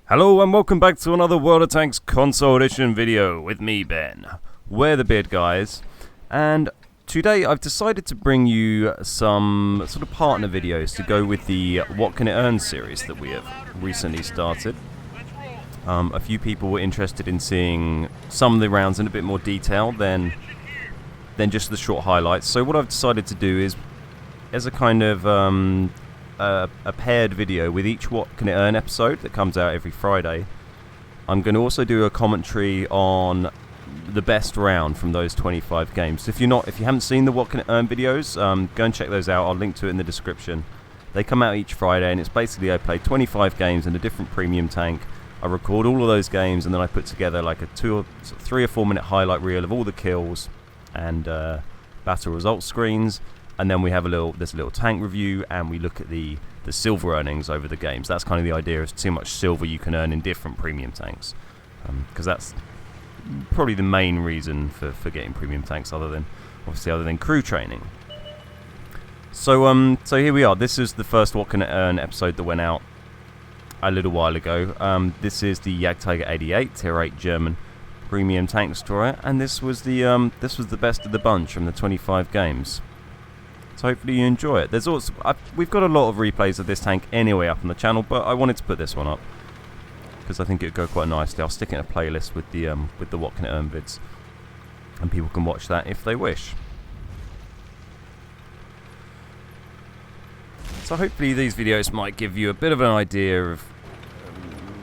Hello and welcome back to another World of Tanks Console Edition video with me, Ben. We're the Beard Guys, and today I've decided to bring you some sort of partner videos to go with the What Can It Earn series that we have recently started. A few people were interested in seeing some of the rounds in a bit more detail than just the short highlights. So what I've decided to do is, as a kind of a paired video with each What Can It Earn episode that comes out every Friday, I'm going to also do a commentary on the best round from those 25 games. So if you haven't seen the What Can It Earn videos, go and check those out. I'll link to it in the description. They come out each Friday, and it's basically I play 25 games in a different premium tank. I record all of those games, and then I put together like a 3 or 4 minute highlight reel of all the kills and battle results screens. And then we have there's a little tank review, and we look at the silver earnings over the games. That's kind of the idea, is see how much silver you can earn in different premium tanks, because that's probably the main reason for getting premium tanks, other than crew training. So here we are. This is the first What Can It Earn episode that went out a little while ago. This is the Jagdtiger 88 Tier 8 German premium tank destroyer, and this was the best of the bunch from the 25 games. So hopefully you enjoy it. There's also we've got a lot of replays of this tank anyway up on the channel, but I wanted to put this one up because I think it'd go quite nicely. I'll stick it in a playlist with the What Can It Earn vids, and people can watch that if they wish. So hopefully these videos might give you a bit of an idea of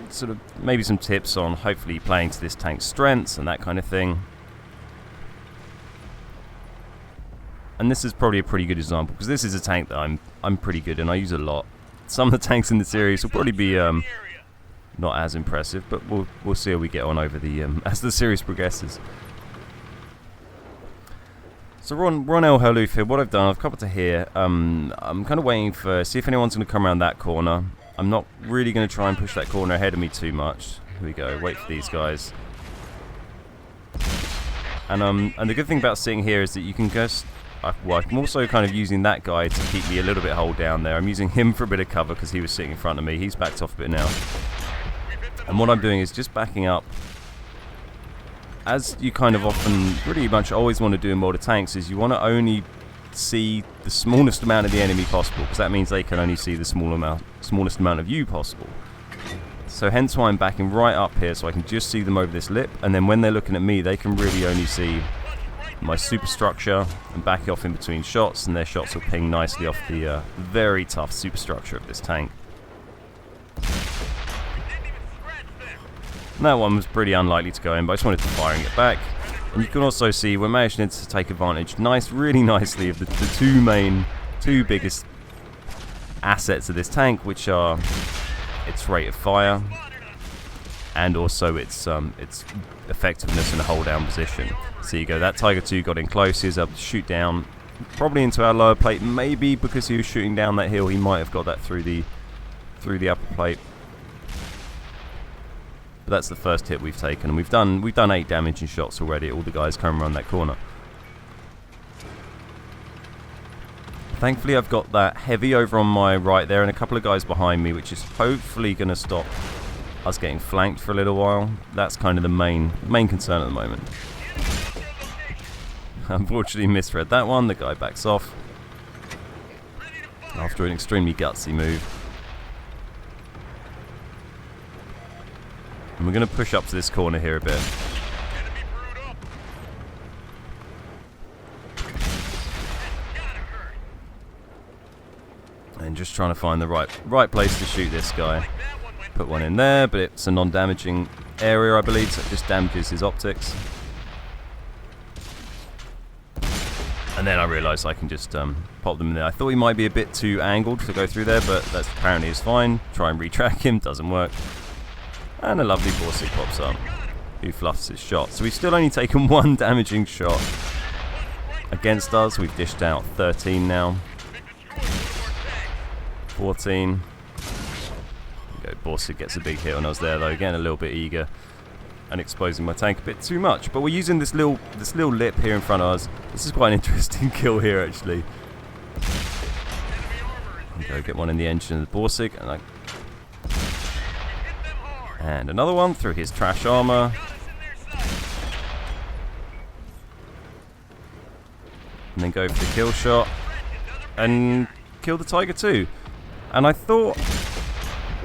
sort of maybe some tips on hopefully playing to this tank's strengths and that kind of thing. And this is probably a pretty good example, because this is a tank that I'm pretty good and I use a lot. Some of the tanks in the series will probably be not as impressive, but we'll see how we get on over the as the series progresses. So we're on El Haluf here. What I've done, I've come up to here. I'm kind of waiting see if anyone's going to come around that corner. I'm not really going to try and push that corner ahead of me too much. Here we go. Wait for these guys. And the good thing about sitting here is that you can just. I'm also kind of using that guy to keep me a little bit holed down there. I'm using him for a bit of cover because he was sitting in front of me. He's backed off a bit now. And what I'm doing is just backing up. As you kind of often, pretty much always want to do in World of Tanks, is you want to only see the smallest amount of the enemy possible, because that means they can only see the smallest amount of you possible. So hence why I'm backing right up here, so I can just see them over this lip, and then when they're looking at me, they can really only see my superstructure and back off in between shots, and their shots will ping nicely off the very tough superstructure of this tank. And that one was pretty unlikely to go in, but I just wanted to firing it back. And you can also see we're managing to take advantage really nicely of the two biggest assets of this tank, which are its rate of fire and also its effectiveness in a hold down position. So you go, that Tiger 2 got in close, he was able to shoot down probably into our lower plate. Maybe because he was shooting down that hill, he might have got that through the upper plate. But that's the first hit we've taken, and we've done 8 damaging shots already at all the guys coming around that corner. Thankfully I've got that heavy over on my right there and a couple of guys behind me, which is hopefully going to stop us getting flanked for a little while. That's kind of the main concern at the moment. Unfortunately misread that one. The guy backs off after an extremely gutsy move. And we're going to push up to this corner here a bit. And just trying to find the right place to shoot this guy. Put one in there, but it's a non-damaging area, I believe, so it just damages his optics. And then I realised I can just pop them in there. I thought he might be a bit too angled to go through there, but that apparently is fine. Try and retrack him, doesn't work. And a lovely Borsig pops up, who fluffs his shot. So we've still only taken 1 damaging shot against us. We've dished out 13 now. 14. Borsig gets a big hit when I was there, though. Again, a little bit eager and exposing my tank a bit too much. But we're using this little lip here in front of us. This is quite an interesting kill here, actually. Go get one in the engine of the Borsig, and And another one through his trash armor. And then go for the kill shot. And kill the Tiger too. And I thought,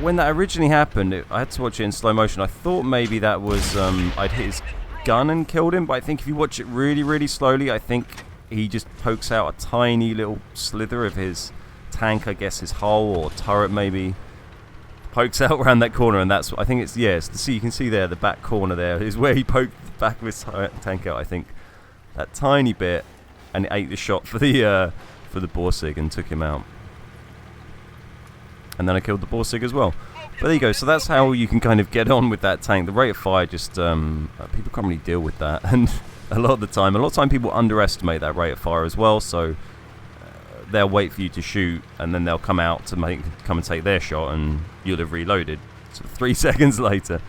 when that originally happened, I had to watch it in slow motion. I thought maybe that was, I'd hit his gun and killed him. But I think if you watch it really, really slowly, I think he just pokes out a tiny little slither of his tank, I guess his hull or turret maybe. Pokes out around that corner, and that's, I think it's, yes, you can see there, the back corner there is where he poked the back of his tank out, I think. That tiny bit, and it ate the shot for the Borsig and took him out. And then I killed the Borsig as well. But there you go, so that's how you can kind of get on with that tank. The rate of fire just, people can't really deal with that. And a lot of time people underestimate that rate of fire as well, so they'll wait for you to shoot, and then they'll come out to come and take their shot, and you'll have reloaded. So 3 seconds later.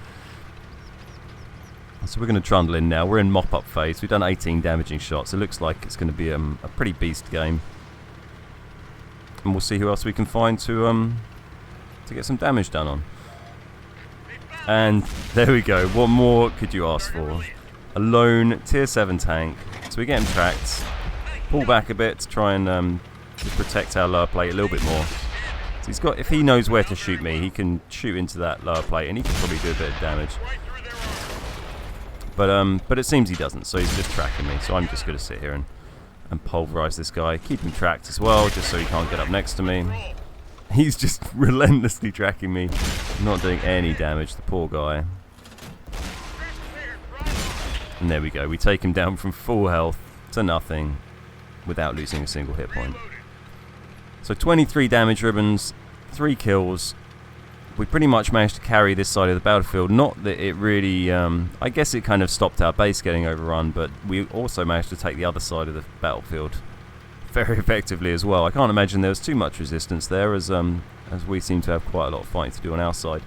So we're going to trundle in now. We're in mop-up phase. We've done 18 damaging shots. It looks like it's going to be a pretty beast game. And we'll see who else we can find to get some damage done on. And there we go. What more could you ask for? A lone tier 7 tank. So we get him tracked. Pull back a bit to try and to protect our lower plate a little bit more. So he's got, if he knows where to shoot me, he can shoot into that lower plate, and he can probably do a bit of damage. But it seems he doesn't, so he's just tracking me. So I'm just going to sit here and pulverize this guy, keep him tracked as well, just so he can't get up next to me. He's just relentlessly tracking me, not doing any damage, the poor guy. And there we go, we take him down from full health to nothing without losing a single hit point. So 23 damage ribbons, 3 kills. We pretty much managed to carry this side of the battlefield. Not that it really, I guess it kind of stopped our base getting overrun, but we also managed to take the other side of the battlefield very effectively as well. I can't imagine there was too much resistance there, as we seem to have quite a lot of fighting to do on our side.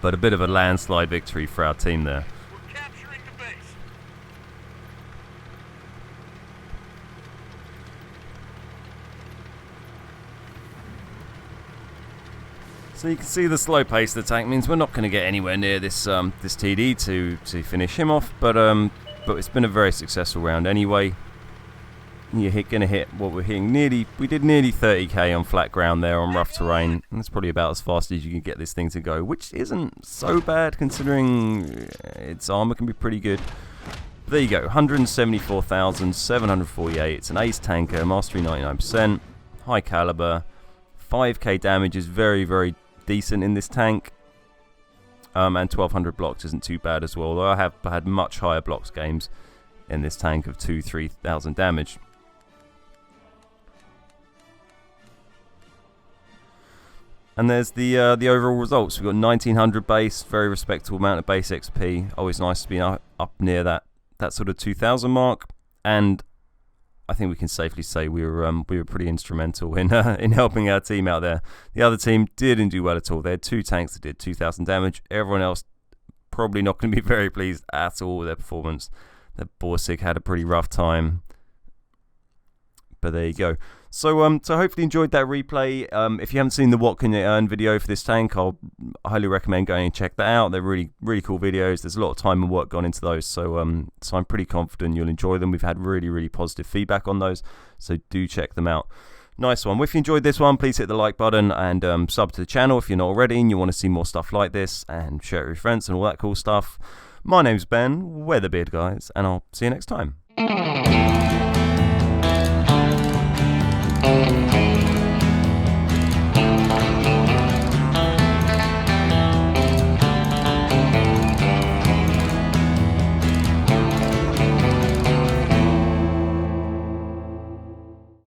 But a bit of a landslide victory for our team there. So you can see the slow pace of the tank means we're not going to get anywhere near this this TD to finish him off, but it's been a very successful round anyway. You're going to hit what we're hitting we did nearly 30k on flat ground there on rough terrain, and that's probably about as fast as you can get this thing to go, which isn't so bad considering its armor can be pretty good. But there you go, 174,748. It's an ace tanker, mastery 99%, high caliber, 5k damage is very, very decent in this tank, and 1200 blocks isn't too bad as well, although I have had much higher blocks games in this tank of 2,000-3,000 damage. And there's the overall results. We've got 1900 base, very respectable amount of base XP. Always nice to be up near that sort of 2000 mark, and I think we can safely say we were pretty instrumental in helping our team out there. The other team didn't do well at all. They had 2 tanks that did 2,000 damage. Everyone else probably not going to be very pleased at all with their performance. The Borsig had a pretty rough time. But there you go. So hopefully you enjoyed that replay. If you haven't seen the What Can You Earn video for this tank, I'll highly recommend going and check that out. They're really, really cool videos. There's a lot of time and work gone into those, so I'm pretty confident you'll enjoy them. We've had really, really positive feedback on those, so do check them out. Nice one. If you enjoyed this one, please hit the like button and sub to the channel if you're not already and you want to see more stuff like this, and share it with your friends and all that cool stuff. My name's Ben, we're the Beard Guys, and I'll see you next time.